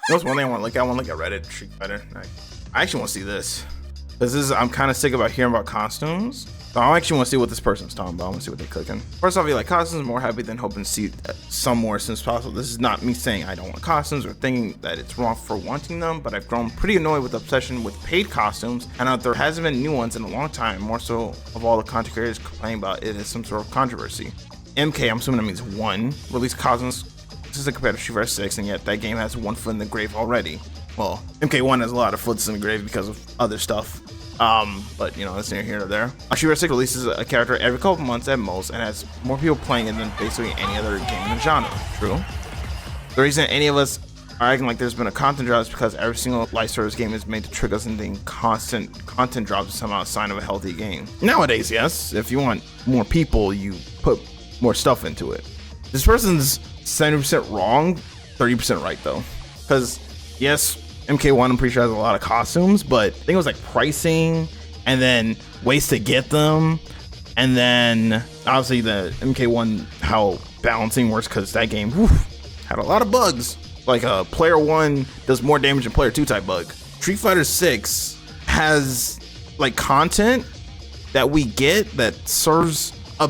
That's one thing I want to look at. I want to look at Reddit, StreetFighter. I actually want to see this. Because I'm kind of sick about hearing about costumes. So I actually want to see what this person's talking about. I want to see what they're cooking. First off, you like costumes, more happy than hoping to see some more as soon as possible. This is not me saying I don't want costumes or thinking that it's wrong for wanting them, but I've grown pretty annoyed with the obsession with paid costumes, and there hasn't been new ones in a long time. More so of all the content creators complaining about it as some sort of controversy. MK, I'm assuming that means one, released costumes. This is compared to StreetFighter 6, and yet that game has one foot in the grave already. Well, MK1 has a lot of foots in the grave because of other stuff. But you know, that's near here or there. StreetFighter 6 releases a character every couple months at most and has more people playing it than basically any other game in the genre. True. The reason any of us are acting like there's been a content drop is because every single live service game is made to trick us into thinking constant content drops is somehow a sign of a healthy game. Nowadays, yes, if you want more people, you put more stuff into it. This person's 70% wrong, 30% right though. Because yes, MK1 I'm pretty sure has a lot of costumes, but I think it was like pricing and then ways to get them, and then obviously the MK1 how balancing works, because that game had a lot of bugs. Like player 1 does more damage than player 2 type bug. StreetFighter 6 has like content that we get that serves a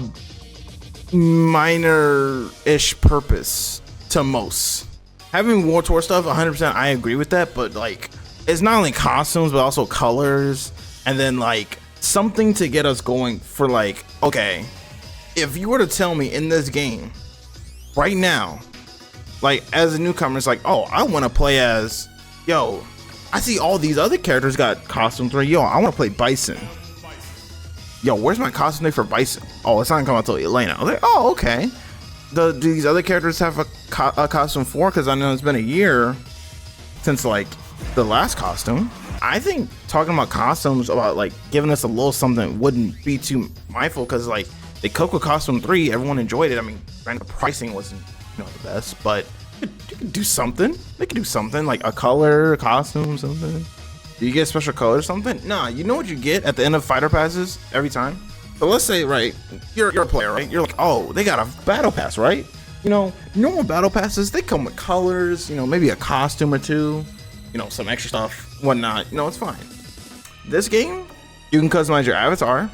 minor-ish purpose to most. Having War Tour stuff, 100% I agree with that, but like it's not only costumes but also colors, and then like something to get us going for like, okay, if you were to tell me in this game right now, like as a newcomer, it's like, oh, I want to play as, yo, I see all these other characters got costumes, right? Yo, I want to play Bison. Yo, where's my costume for Bison? Oh, it's not coming out till Elena. I was like, oh, okay. Do these other characters have a costume for? Because I know it's been a year since like the last costume. I think talking about costumes, about like giving us a little something, wouldn't be too mindful, because like the Coco Costume 3, everyone enjoyed it. I mean, the pricing wasn't, you know, the best, but you could do something. They could do something like a color, a costume, something. Do you get a special color or something? Nah, you know what you get at the end of fighter passes every time? So let's say, right, you're a player, right? You're like, oh, they got a battle pass, right? You know, normal battle passes, they come with colors, you know, maybe a costume or two, you know, some extra stuff, whatnot. You know, it's fine. This game, you can customize your avatar,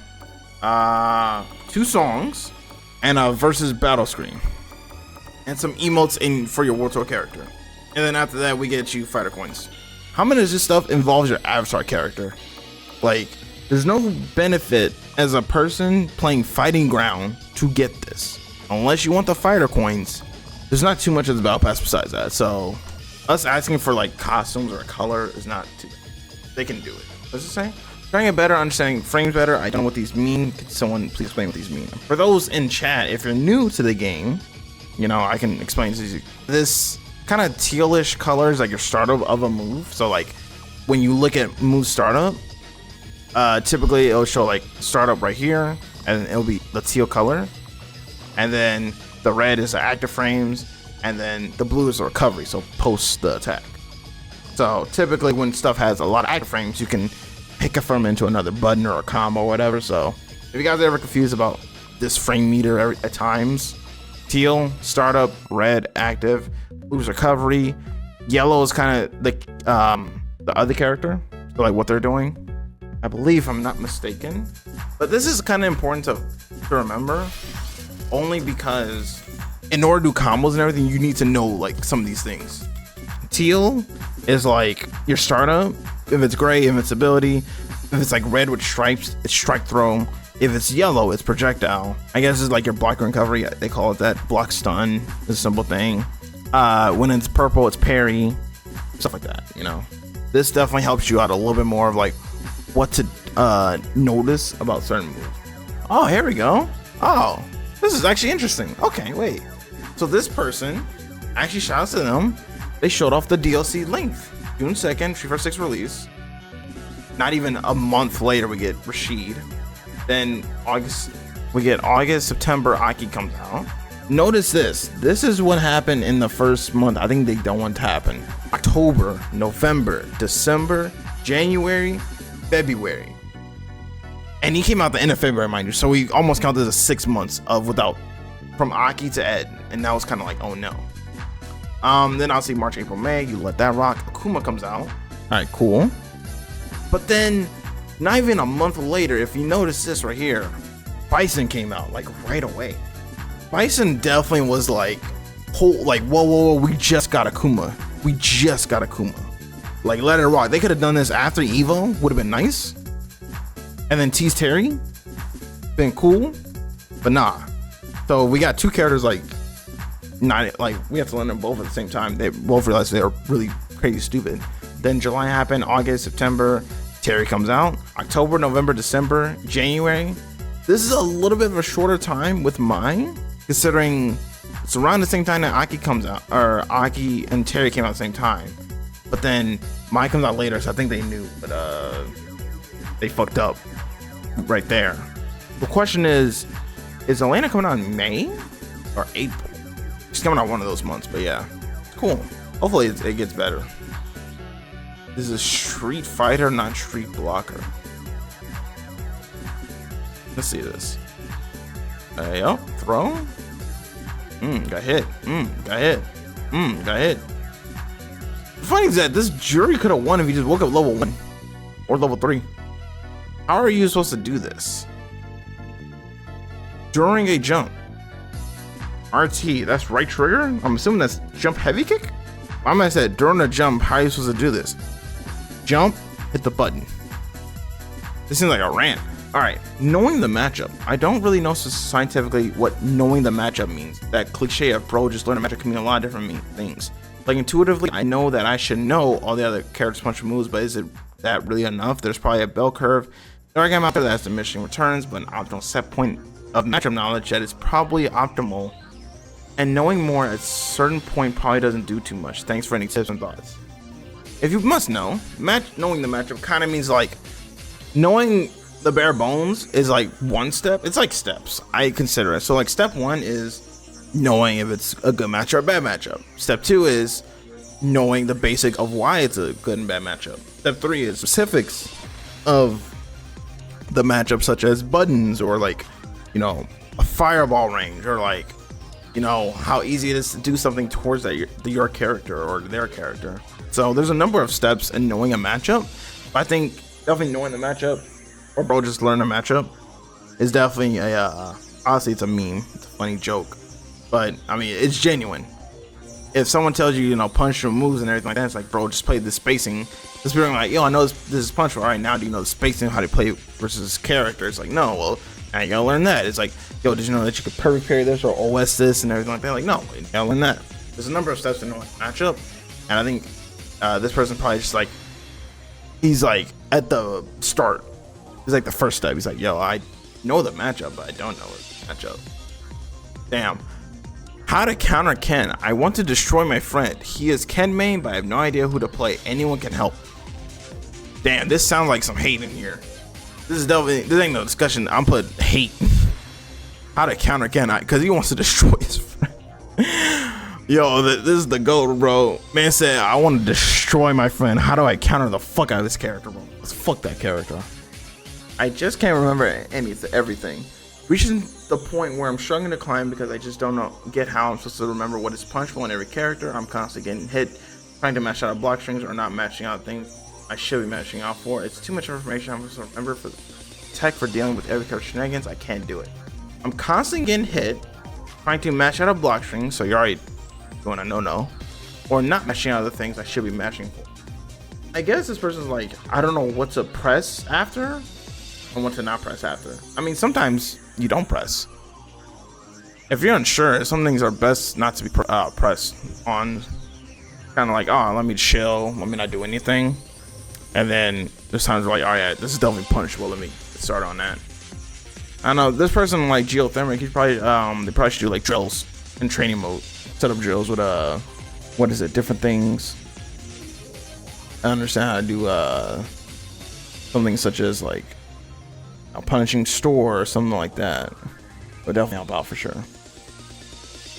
2 songs, and a versus battle screen, and some emotes in for your World Tour character. And then after that, we get you fighter coins. How many of this stuff involves your avatar character? Like, there's no benefit as a person playing Fighting Ground to get this. Unless you want the fighter coins, there's not too much of the battle pass besides that. So us asking for like costumes or a color is not too bad. They can do it. What's it say? Trying a better understanding frames better. I don't know what these mean. Could someone please explain what these mean? For those in chat, if you're new to the game, you know, I can explain this kind of tealish color is like your startup of a move. So like when you look at move startup, typically it'll show like startup right here, and it'll be the teal color, and then the red is the active frames, and then the blue is the recovery, so post the attack. So typically when stuff has a lot of active frames, you can pick it from into another button or a combo or whatever. So if you guys are ever confused about this frame meter at times, teal startup, red active, blue's recovery, yellow is kind of the other character, so like what they're doing, I believe, if I'm not mistaken. But this is kind of important to remember, only because in order to do combos and everything, you need to know like some of these things. Teal is like your startup. If it's gray, invincibility. If it's like red with stripes, it's strike throw. If it's yellow, it's projectile. I guess it's like your block recovery. They call it that. Block stun is a simple thing. When it's purple, it's parry. Stuff like that, you know. This definitely helps you out a little bit more of like what to notice about certain moves. Oh, here we go. Oh, this is actually interesting. Okay, wait. So this person, actually shout out to them, they showed off the DLC length. June 2nd, StreetFighter 6 release. Not even a month later, we get Rashid. Then August, we get August, September, Aki comes out. Notice this. This is what happened in the first month. I think they don't want to happen. October, November, December, January, February. And he came out the end of February, mind you. So we almost counted as 6 months of without from Aki to Ed. And that was kind of like, oh no. Then I'll see March, April, May. You let that rock. Akuma comes out. All right, cool. But then not even a month later, if you notice this right here, Bison came out like right away. Bison definitely was like, whoa, we just got Akuma. We just got Akuma. Like, let it rock. They could have done this after Evo. Would have been nice. And then tease Terry, been cool, but nah. So we got two characters like, not like we have to learn them both at the same time. They both realized they are really crazy stupid. Then July happened, August, September, Terry comes out, October, November, December, January. This is a little bit of a shorter time with mine, considering it's around the same time that Aki comes out, or Aki and Terry came out at the same time. But then mine comes out later, so I think they knew, but they fucked up right there. The question is Elena coming out in May or April? She's coming out one of those months, but yeah, cool. Hopefully it gets better. This is StreetFighter, not Street Blocker. Let's see this. Yup, throw. Got hit. Got hit. Got hit. The funny is that this jury could have won if he just woke up level 1 or level 3. How are you supposed to do this? During a jump. RT, that's right trigger? I'm assuming that's jump heavy kick? I might have said during a jump, how are you supposed to do this? Jump, hit the button. This seems like a rant. Alright, knowing the matchup. I don't really know scientifically what knowing the matchup means. That cliche of bro, just learn a matchup can mean a lot of different things. Like intuitively, I know that I should know all the other characters' punch moves, but is it that really enough? There's probably a bell curve. There are games out there that has diminishing returns, but an optimal set point of matchup knowledge that is probably optimal. And knowing more at a certain point probably doesn't do too much. Thanks for any tips and thoughts. If you must know, knowing the matchup kind of means like knowing the bare bones is like one step. It's like steps, I consider it. So like step 1 is knowing if it's a good matchup or bad matchup. Step 2 is knowing the basic of why it's a good and bad matchup. Step 3 is specifics of the matchup, such as buttons or like, you know, a fireball range, or like, you know, how easy it is to do something towards that your character or their character. So there's a number of steps in knowing a matchup. I think definitely knowing the matchup, or bro, just learn a matchup, is definitely a honestly, it's a meme. It's a funny joke, but I mean, it's genuine. If someone tells you, you know, punch your moves and everything like that, it's like, bro, just play the spacing. Just being like, yo, I know this is punch. All right, now do you know the spacing, how to play versus character? It's like, no, well, now you gotta learn that. It's like, yo, did you know that you could perfect parry this or OS this and everything like that? Like, no, you gotta learn that. There's a number of steps to know a matchup, and I think this person probably just like, he's like at the start. He's like the first step. He's like, yo, I know the matchup, but I don't know the matchup. Damn. How to counter Ken. I want to destroy my friend. He is Ken main, but I have no idea who to play. Anyone can help. Damn, this sounds like some hate in here. This ain't no discussion. I'm put hate. How to counter Ken, because he wants to destroy his friend. Yo, this is the GOAT, bro. Man said, I want to destroy my friend. How do I counter the fuck out of this character, bro? Let's fuck that character. I just can't remember everything. Reaching the point where I'm struggling to climb because I just don't get how I'm supposed to remember what is punchable in every character. I'm constantly getting hit, trying to match out block strings or not matching out things I should be matching out for. It's too much information I'm supposed to remember for tech for dealing with every character shenanigans. I can't do it. I'm constantly getting hit, trying to match out a block string, so you're already doing a no-no, or not matching out the things I should be matching for. I guess this person's like, I don't know what to press after and what to not press after. I mean, sometimes you don't press. If you're unsure, some things are best not to be pressed on. Kind of like, oh, let me chill, let me not do anything. And then there's times where like, oh yeah, this is definitely punishable, let me start on that. I don't know, this person like geothermic, he's probably they probably should do like drills in training mode. Set up drills with what is it, different things. I understand how to do something such as like a punishing store or something like that. But definitely help out for sure.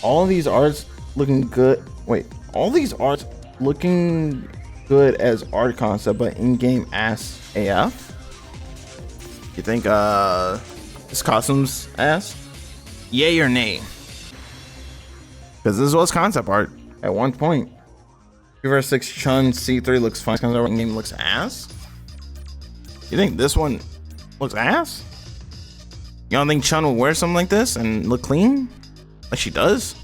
All these arts looking good. Wait, all these arts looking good as art concept, but in-game ass AF. You think this costume's ass? Yay or nay? Because this was concept art at one point. Vs 6 Chun C3 looks fine. Concept game looks ass. You think this one looks ass? You don't think Chun will wear something like this and look clean? Like she does?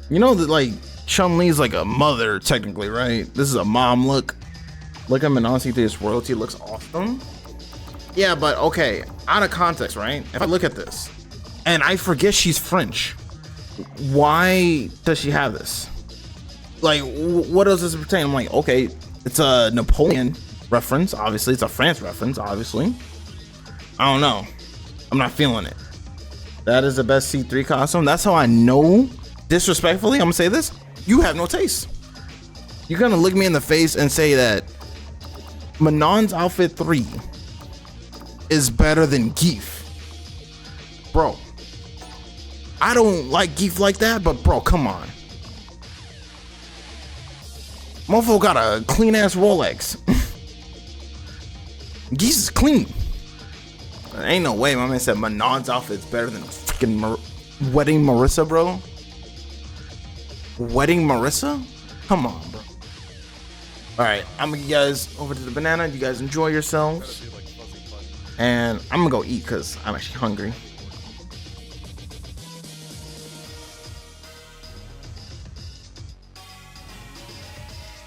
You know that like Chun-Li's like a mother technically, right? This is a mom look. Look at Minasi, this royalty looks awesome. Yeah, but okay, out of context, right? If I look at this and I forget she's French, why does she have this? Like, what does this pertain? I'm like, okay, it's a Napoleon reference, obviously. It's a France reference, obviously. I don't know. I'm not feeling it. That is the best C3 costume. That's how I know, disrespectfully, I'm gonna say this. You have no taste. You're gonna look me in the face and say that Manon's outfit 3 is better than Geef. Bro, I don't like Geef like that, but bro, come on. Mofo got a clean ass Rolex. Geef is clean. There ain't no way my man said Manon's outfit's better than freaking Wedding Marissa, bro. Wedding Marissa? Come on, bro. Alright, I'm gonna get you guys over to the banana. You guys enjoy yourselves. And I'm gonna go eat because I'm actually hungry.